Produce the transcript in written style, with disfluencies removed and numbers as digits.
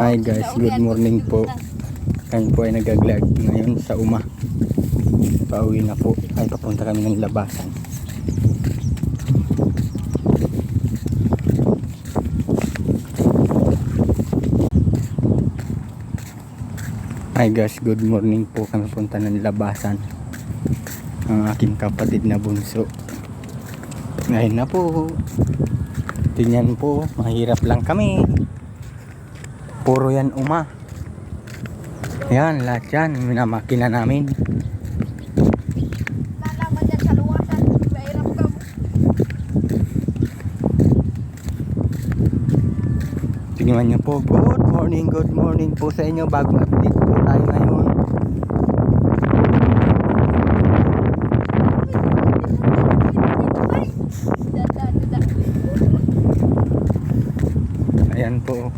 Hi guys, good morning po. Kami po ay nag-vlog ngayon sa Uma. Pauwi na po. Ay papunta kami ng labasan. Hi guys, good morning po. Kami punta ng labasan. Ang aking kapatid na bunso. Ngayon na po. Tingnan po, mahirap lang kami. Puro yan Uma. Yan, lahat yan. Minamakina namin. Nalaman yan sa luwasan. Mahirap ka. Tingnan nyo po. Good morning po sa inyo. Bago update po tayo ngayon. Ayan po.